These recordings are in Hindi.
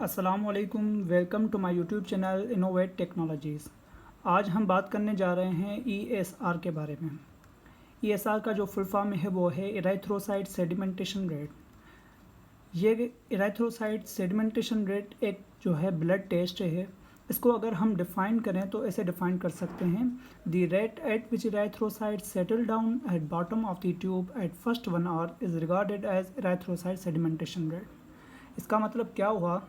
अस्सलामुअलैकुम, welcome to my YouTube channel innovate technologies. आज हम बात करने जा रहे हैं ईएसआर के बारे में। ईएसआर का जो फुल फॉर्म है वो है इरेथ्रोसाइट सेडिमेंटेशन रेट। ये इरेथ्रोसाइट सेडिमेंटेशन रेट एक जो है ब्लड टेस्ट है। इसको अगर हम डिफ़ाइन करें तो ऐसे डिफ़ाइन कर सकते हैं, the rate at which erythrocyte settle down at bottom of the tube at first 1 hour is regarded as erythrocyte sedimentation rate. इसका मतलब क्या हुआ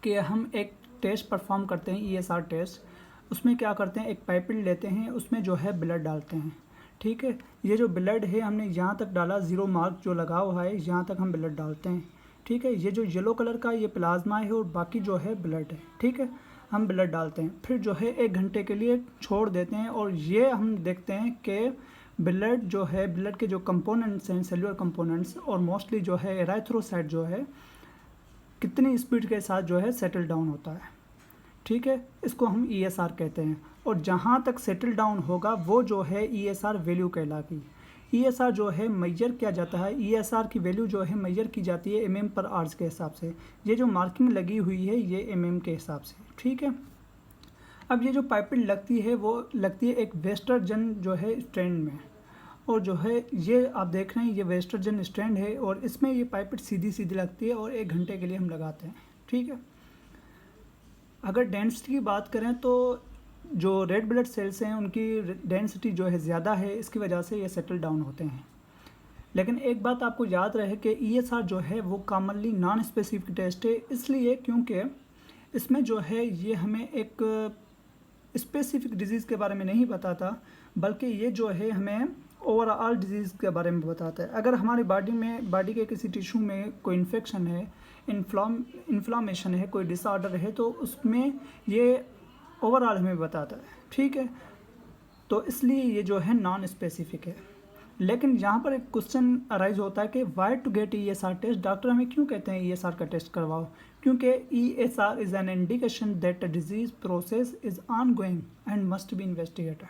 कि हम एक टेस्ट परफॉर्म करते हैं, ईएसआर टेस्ट। उसमें क्या करते हैं, एक पाइपिल लेते हैं, उसमें जो है ब्लड डालते हैं। ठीक है, ये जो ब्लड है हमने यहाँ तक डाला, 0 मार्क जो लगा हुआ है यहाँ तक हम ब्लड डालते हैं। ठीक है, ये जो येलो कलर का ये प्लाज्मा है और बाकी जो है ब्लड है। ठीक है, हम ब्लड डालते हैं, फिर जो है 1 घंटे के लिए छोड़ देते हैं और ये हम देखते हैं कि ब्लड जो है, ब्लड के जो कंपोनेंट्स हैं, सेलुलर कंपोनेंट्स और मोस्टली जो है एराथ्रोसाइट जो है कितनी स्पीड के साथ जो है सेटल डाउन होता है। ठीक है, इसको हम ईएसआर कहते हैं। और जहाँ तक सेटल डाउन होगा वो जो है ईएसआर वैल्यू कहलाती। ईएसआर जो है मेजर किया जाता है, ईएसआर की वैल्यू जो है मेजर की जाती है एमएम पर आवर्स के हिसाब से। ये जो मार्किंग लगी हुई है ये एमएम के हिसाब से। ठीक है, अब ये जो पाइपिल लगती है वो लगती है एक वेस्टर्जन जो है स्ट्रैंड में, और जो है ये आप देख रहे हैं ये वेस्टर्जन स्ट्रैंड है और इसमें ये पाइपेट सीधी सीधी लगती है और 1 घंटे के लिए हम लगाते हैं। ठीक है, अगर डेंसिटी की बात करें तो जो रेड ब्लड सेल्स हैं उनकी डेंसिटी जो है ज़्यादा है, इसकी वजह से ये सेटल डाउन होते हैं। लेकिन एक बात आपको याद रहे कि ईएसआर जो है वो कॉमनली नॉन स्पेसिफिक टेस्ट है, इसलिए क्योंकि इसमें जो है ये हमें एक स्पेसिफिक डिजीज़ के बारे में नहीं बताता, बल्कि ये जो है हमें ओवरऑल डिजीज़ के बारे में बताता है। अगर हमारी बॉडी के किसी टिश्यू में कोई इन्फेक्शन है, इन्फ्लामेशन है, कोई डिसऑर्डर है, तो उसमें ये ओवरऑल हमें बताता है। ठीक है, तो इसलिए ये जो है नॉन स्पेसिफिक है। लेकिन यहाँ पर एक क्वेश्चन अराइज होता है कि why to get ESR test. Doctor हमें क्यों कहते हैं ईएसआर का टेस्ट करवाओ? क्योंकि ESR is an indication that a disease process is ongoing and must be investigated,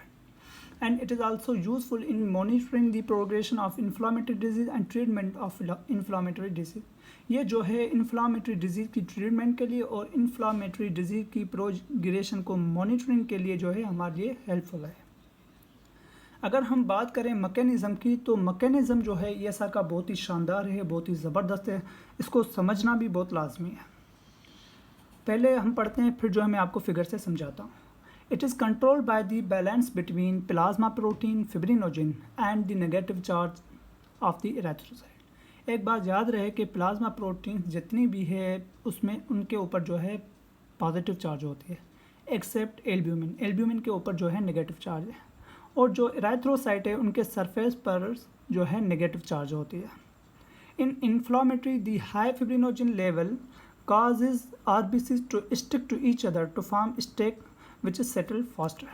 and it is also useful in monitoring the progression of inflammatory disease and treatment of inflammatory disease। ये जो है इन्फ्लामेटरी डिजीज़ की ट्रीटमेंट के लिए और इन्फ्लामेटरी डिजीज़ की प्रोग्रेशन को मॉनिटरिंग के लिए जो है हमारे लिए हेल्पफुल है। अगर हम बात करें मैकेनिज़्म की, तो मैकेनिज़्म जो है ईएसआर का बहुत ही शानदार है, बहुत ही ज़बरदस्त है। इसको समझना भी बहुत लाजमी है। पहले हम पढ़ते हैं, फिर जो है मैं आपको फिगर से समझाता हूँ। It is controlled by the balance between plasma protein fibrinogen and the negative charge of the erythrocyte। एक बात याद रहे कि प्लाज्मा प्रोटीन जितनी भी है उसमें उनके ऊपर जो है पॉजिटिव चार्ज होती है, एक्सेप्ट एल्ब्यूमिन। एल्ब्यूमिन के ऊपर जो है नेगेटिव चार्ज है, और जो एराथ्रोसाइट है उनके सरफेस पर जो है नेगेटिव चार्ज होती है। In inflammatory the high fibrinogen level causes RBCs to stick to each other to form stack which is settle faster।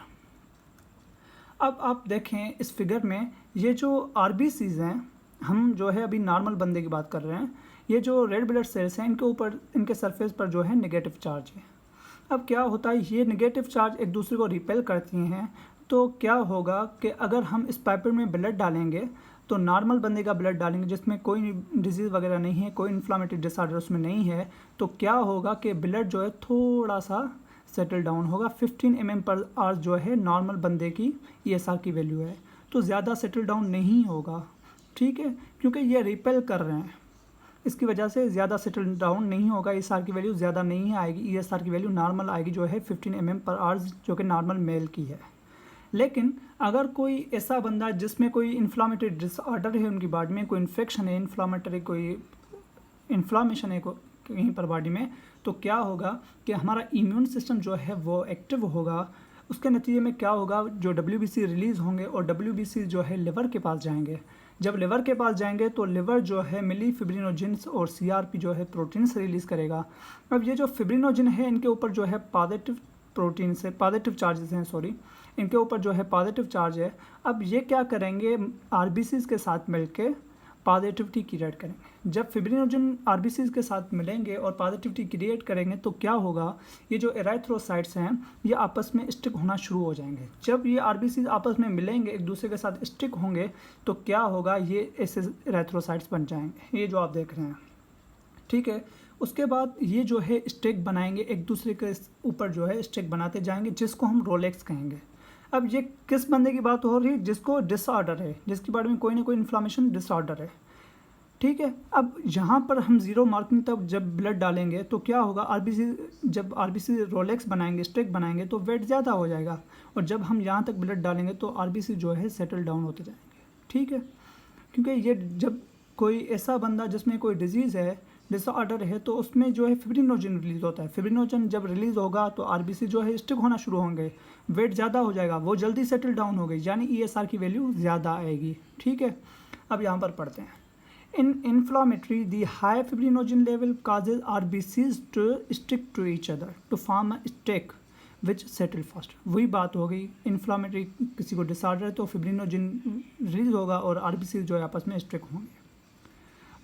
अब आप देखें इस फिगर में ये जो RBCs हैं, हम जो है अभी नॉर्मल बंदे की बात कर रहे हैं, ये जो रेड ब्लड सेल्स हैं इनके ऊपर, इनके सरफेस पर जो है नेगेटिव चार्ज है। अब क्या होता है, ये नेगेटिव चार्ज एक दूसरे को रिपेल करती हैं, तो क्या होगा कि अगर हम इस पाइपिल में ब्लड डालेंगे तो नॉर्मल बंदे का ब्लड डालेंगे जिसमें कोई डिजीज़ वगैरह नहीं है, कोई इन्फ्लामेटरी डिसऑर्डर उसमें नहीं है, तो क्या होगा कि ब्लड जो है थोड़ा सा सेटल डाउन होगा। 15 mm पर आवर जो है नॉर्मल बंदे की ईएसआर की वैल्यू है, तो ज़्यादा सेटल डाउन नहीं होगा। ठीक है, क्योंकि ये रिपेल कर रहे हैं, इसकी वजह से ज़्यादा सेटल डाउन नहीं होगा। ईएसआर की वैल्यू ज़्यादा नहीं आएगी, ईएसआर की वैल्यू नॉर्मल आएगी जो है 15 mm पर आवर, जो कि नॉर्मल मेल की है। लेकिन अगर कोई ऐसा बंदा जिसमें कोई इन्फ्लामेटरी डिसऑर्डर है, उनकी बॉडी में कोई इन्फेक्शन है, इन्फ्लामेटरी कोई इन्फ्लामेशन है कहीं पर बॉडी में, तो क्या होगा कि हमारा इम्यून सिस्टम जो है वो एक्टिव होगा। उसके नतीजे में क्या होगा, जो WBC रिलीज़ होंगे और WBC जो है लिवर के पास जाएंगे। जब लिवर के पास जाएंगे तो लिवर जो है मिली फिब्रिनोजिन्स और CRP जो है प्रोटीन से रिलीज़ करेगा। अब ये जो फिब्रिनोजिन है इनके ऊपर जो है पॉजिटिव प्रोटीन से पॉजिटिव चार्जेस हैं, सॉरी, इनके ऊपर जो है पॉजिटिव चार्ज है। अब ये क्या करेंगे, RBCs के साथ मिलके पॉजिटिविटी क्रिएट करेंगे। जब फिब्रिनोजन RBCs के साथ मिलेंगे और पॉजिटिविटी क्रिएट करेंगे तो क्या होगा, ये जो एराथ्रोसाइट्स हैं ये आपस में स्टिक होना शुरू हो जाएंगे। जब ये RBCs आपस में मिलेंगे, एक दूसरे के साथ स्टिक होंगे, तो क्या होगा, ये ऐसे एराथ्रोसाइट्स बन जाएंगे, ये जो आप देख रहे हैं। ठीक है, उसके बाद ये जो है स्टेक बनाएंगे, एक दूसरे के ऊपर जो है स्टेक बनाते जाएंगे, जिसको हम रोलेक्स कहेंगे। अब ये किस बंदे की बात हो रही है? जिसको डिसऑर्डर है, जिसके बारे में कोई ना कोई इन्फ्लामेशन डिसऑर्डर है, ठीक है। अब यहाँ पर हम जीरो मार्किंग तक जब ब्लड डालेंगे तो क्या होगा, आरबीसी, जब आरबीसी रोलेक्स बनाएंगे, स्टेक बनाएंगे तो वेट ज़्यादा हो जाएगा, और जब हम यहाँ तक ब्लड डालेंगे तो आरबीसी जो है सेटल डाउन होते जाएंगे, ठीक है। क्योंकि ये जब कोई ऐसा बंदा जिसमें कोई डिजीज़ है, डिसऑर्डर है, तो उसमें जो है फिब्रिनोजन रिलीज़ होता है। फिब्रिनोजन जब रिलीज़ होगा तो आरबीसी जो है स्टिक होना शुरू होंगे, वेट ज़्यादा हो जाएगा, वो जल्दी सेटल डाउन हो गई, यानी ईएसआर की वैल्यू ज़्यादा आएगी, ठीक है। अब यहाँ पर पढ़ते हैं, in inflammatory the high fibrinogen level causes RBCs to stick to each other to form a stick which settle fast. वही बात हो गई, इन्फ्लामेटरी किसी को डिसऑर्डर है तो फिब्रिनोजन रिलीज होगा और आरबीसी जो है आपस में स्टिक होंगे।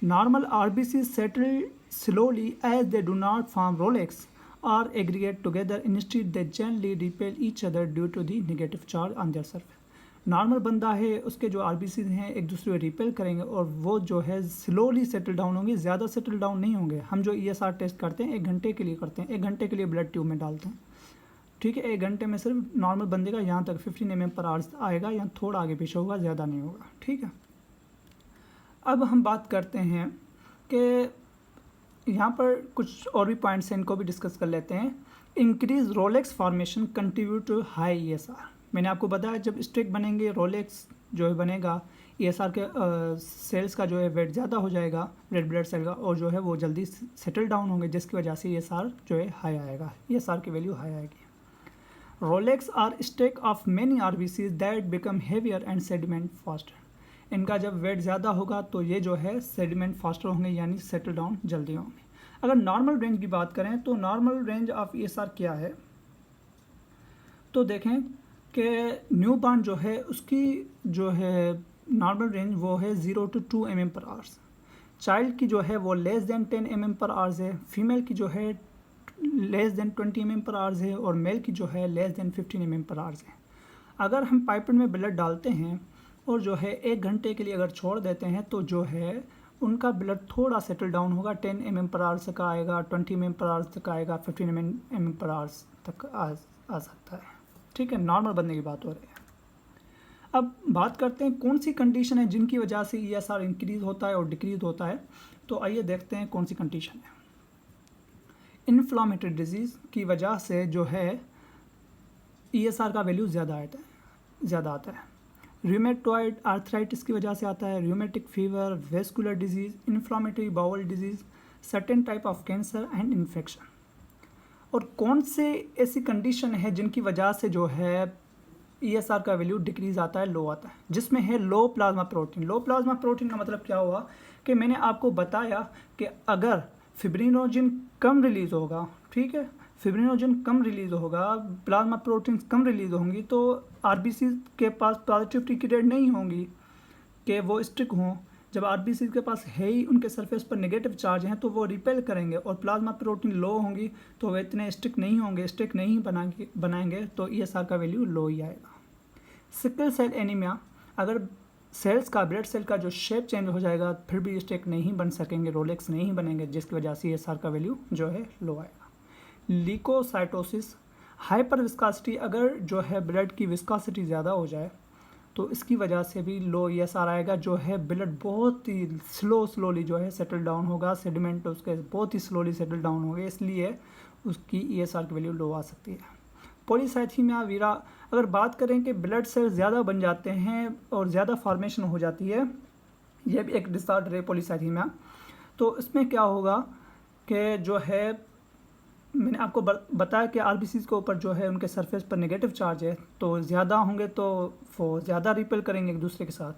Normal RBCs settle slowly as they do not form Rolex or aggregate together. Instead, they gently repel each other due to the negative charge on their surface. Normal बंदा है, उसके जो आरबीसी हैं एक दूसरे को रिपेल करेंगे और वो जो है स्लोली सेटल डाउन होंगे, ज़्यादा सेटल डाउन नहीं होंगे। हम जो ईएसआर टेस्ट करते हैं 1 घंटे के लिए करते हैं, 1 घंटे के लिए ब्लड ट्यूब में डालते हैं, ठीक है। 1 घंटे में सिर्फ नॉर्मल बंदे का यहाँ तक 15 mm/h आएगा, या थोड़ा आगे पीछे होगा, ज़्यादा नहीं होगा, ठीक है। अब हम बात करते हैं कि यहाँ पर कुछ और भी पॉइंट्स हैं, इनको भी डिस्कस कर लेते हैं। Increase rouleaux formation contribute to high ESR. मैंने आपको बताया जब स्टिक बनेंगे, रोलेक्स जो है बनेगा, ईएसआर के सेल्स का जो है वेट ज़्यादा हो जाएगा, रेड ब्लड सेल का, और जो है वो जल्दी सेटल डाउन होंगे, जिसकी वजह से ईएसआर जो है हाई आएगा, ईएसआर की वैल्यू हाई आएगी। Rouleaux are stack of many RBCs that become heavier and sediment faster. इनका जब वेट ज़्यादा होगा तो ये जो है सेडिमेंट फास्टर होंगे, यानी सेटल डाउन जल्दी होंगे। अगर नॉर्मल रेंज की बात करें तो नॉर्मल रेंज ऑफ ईएसआर क्या है, तो देखें कि न्यू बॉर्न जो है उसकी जो है नॉर्मल रेंज वो है 0 to 2 mm/h। चाइल्ड की जो है वो लेस देन 10 mm/h है, फीमेल की जो है लेस देन 20 mm/h है, और मेल की जो है लेस देन 15 mm/h है। अगर हम पाइपेट में ब्लड डालते हैं और जो है 1 घंटे के लिए अगर छोड़ देते हैं तो जो है उनका ब्लड थोड़ा सेटल डाउन होगा, 10 mm/h तक आएगा, 20 mm/h तक आएगा, 15 mm/h तक आ सकता है, ठीक है। नॉर्मल बनने की बात हो रही है। अब बात करते हैं कौन सी कंडीशन है जिनकी वजह से ईएसआर इंक्रीज होता है और डिक्रीज होता है, तो आइए देखते हैं कौन सी कंडीशन है। इन्फ्लामेटरी डिजीज़ की वजह से जो है ईएसआर का वैल्यू ज़्यादा आता है। रूमेटॉइड आर्थराइटिस की वजह से आता है, rheumatic fever, vascular disease, inflammatory bowel disease, certain type of cancer and infection. और कौन से ऐसी कंडीशन है जिनकी वजह से जो है ईएसआर का वैल्यू डिक्रीज आता है, लो आता है, जिसमें है लो प्लाज्मा प्रोटीन। लो प्लाज्मा प्रोटीन का मतलब क्या हुआ कि मैंने आपको बताया कि अगर फिब्रिनोजन कम रिलीज़ होगा, ठीक है, फिब्रिनोजन कम रिलीज़ होगा, प्लाज्मा प्रोटीन कम रिलीज़ होंगी, तो आरबीसी के पास पॉजिटिव टिकेटेड नहीं होंगी कि वो स्टिक हों। जब आरबीसी के पास है ही, उनके सरफेस पर नेगेटिव चार्ज हैं, तो वो रिपेल करेंगे, और प्लाज्मा प्रोटीन लो होंगी तो वो इतने स्टिक नहीं होंगे, स्टिक नहीं बनाएंगे, तो ईएसआर का वैल्यू लो ही आएगा। सिकल सेल एनीमिया, अगर सेल्स का, ब्लड सेल का जो शेप चेंज हो जाएगा, फिर भी स्टिक नहीं बन सकेंगे, रोलेक्स नहीं बनेंगे, जिसकी वजह से ईएसआर का वैल्यू जो है लो आएगा। लीकोसाइटोसिस, हाइपर विस्कासिटी, अगर जो है ब्लड की विस्कासिटी ज़्यादा हो जाए तो इसकी वजह से भी लो ईएसआर आएगा, जो है ब्लड बहुत ही स्लोली जो है सेटल डाउन होगा, सेडिमेंट उसके बहुत ही स्लोली सेटल डाउन होंगे, इसलिए उसकी ईएसआर की वैल्यू लो आ सकती है। पॉलीसाइथीमिया वीरा, अगर बात करें कि ब्लड सेल ज़्यादा बन जाते हैं और ज़्यादा फॉर्मेशन हो जाती है, यह भी एक डिसऑर्डर है पॉलीसाइथीमिया। तो इसमें क्या होगा कि जो है मैंने आपको बताया कि आरबीसीज के ऊपर जो है उनके सरफेस पर नेगेटिव चार्ज है, तो ज़्यादा होंगे तो वो ज़्यादा रिपेल करेंगे एक दूसरे के साथ,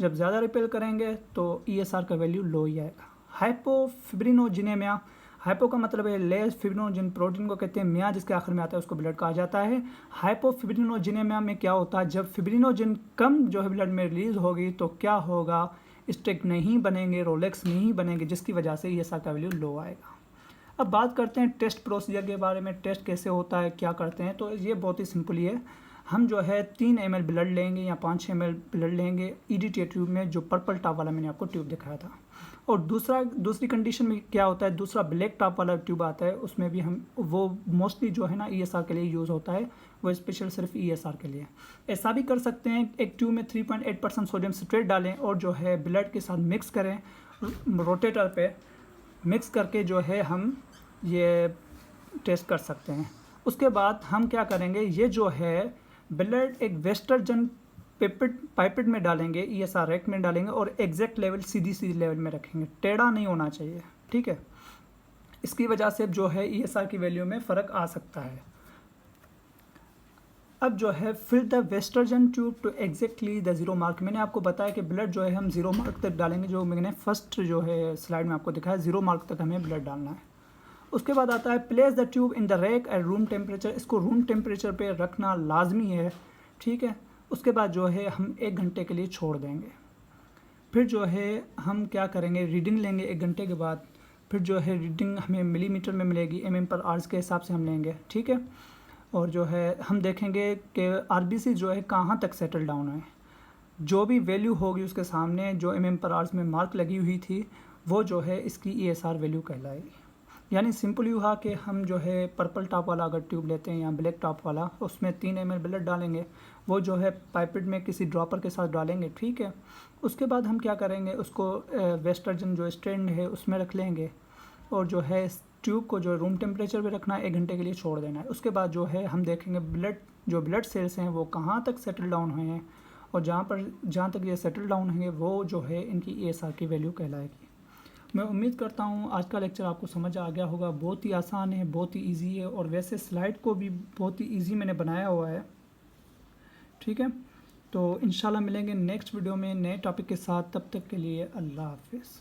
जब ज़्यादा रिपेल करेंगे तो ईएसआर का वैल्यू लो ही आएगा। हाइपोफिब्रिनोजेनेमिया, हाइपो का मतलब है लेस, फिब्रिनोजन प्रोटीन को कहते हैं, मिया जिसके आखिर में आता है उसको ब्लड कहा जाता है। हाइपोफिब्रिनोजेनेमिया में क्या होता है, जब फिब्रिनोजन कम जो है ब्लड में रिलीज होगी तो क्या होगा, स्टिक नहीं बनेंगे, रोलेक्स नहीं बनेंगे, जिसकी वजह से ईएसआर का वैल्यू लो आएगा। अब बात करते हैं टेस्ट प्रोसीजर के बारे में, टेस्ट कैसे होता है, क्या करते हैं, तो ये बहुत ही सिंपल ही है। हम जो है 3 ml ब्लड लेंगे या 5 ml ब्लड लेंगे EDTA ट्यूब में, जो पर्पल टॉप वाला मैंने आपको ट्यूब दिखाया था। और दूसरी कंडीशन में क्या होता है, दूसरा ब्लैक टॉप वाला ट्यूब आता है, उसमें भी हम वो मोस्टली जो है ना ESR के लिए यूज़ होता है, वो स्पेशल सिर्फ ESR के लिए। ऐसा भी कर सकते हैं, एक ट्यूब में 3.8% सोडियम सिट्रेट डालें और जो है ब्लड के साथ मिक्स करें, रोटेटर पे मिक्स करके जो है हम ये टेस्ट कर सकते हैं। उसके बाद हम क्या करेंगे, ये जो है ब्लड एक वेस्टर्जन पाइपेट में डालेंगे, ESR रैक में डालेंगे और एग्जैक्ट लेवल सीधी लेवल में रखेंगे, टेढ़ा नहीं होना चाहिए, ठीक है। इसकी वजह से जो है ESR की वैल्यू में फ़र्क आ सकता है। अब जो है fill the Westergren tube to exactly the 0 mark. मैंने आपको बताया कि ब्लड जो है हम 0 मार्क तक डालेंगे, जो मैंने फर्स्ट जो है स्लाइड में आपको दिखाया, 0 मार्क तक हमें ब्लड डालना है। उसके बाद आता है place the tube in the rack at room temperature. इसको रूम टेम्परेचर पे रखना लाजमी है, ठीक है। उसके बाद जो है हम 1 घंटे के लिए छोड़ देंगे। फिर जो है हम क्या करेंगे, रीडिंग लेंगे 1 घंटे के बाद। फिर जो है रीडिंग हमें मिलीमीटर में मिलेगी, mm/h के हिसाब से हम लेंगे, ठीक है। और जो है हम देखेंगे कि RBC जो है कहाँ तक सेटल डाउन है। जो भी वैल्यू होगी उसके सामने जो mm/h में मार्क लगी हुई थी, वो जो है इसकी ESR वैल्यू कहलाएगी। यानी सिंपल यू हुआ कि हम जो है पर्पल टॉप वाला अगर ट्यूब लेते हैं या ब्लैक टॉप वाला, उसमें 3 ml ब्लड डालेंगे, वो जो है पाइपेट में किसी ड्रॉपर के साथ डालेंगे, ठीक है। उसके बाद हम क्या करेंगे, उसको वेस्टर्जन जो स्टैंड है उसमें रख लेंगे और जो है इस ट्यूब को जो रूम टेम्परेचर पे रखना है, 1 घंटे के लिए छोड़ देना है। उसके बाद जो है हम देखेंगे ब्लड सेल्स हैं वो कहाँ तक सेटल डाउन हुए हैं, और जहाँ तक ये सेटल डाउन होंगे वो जो है इनकी ESR की वैल्यू कहलाएगी। मैं उम्मीद करता हूँ आज का लेक्चर आपको समझ आ गया होगा। बहुत ही आसान है, बहुत ही इजी है, और वैसे स्लाइड को भी बहुत ही इजी मैंने बनाया हुआ है, ठीक है। तो इंशाल्लाह मिलेंगे नेक्स्ट वीडियो में नए टॉपिक के साथ। तब तक के लिए अल्लाह हाफिज़।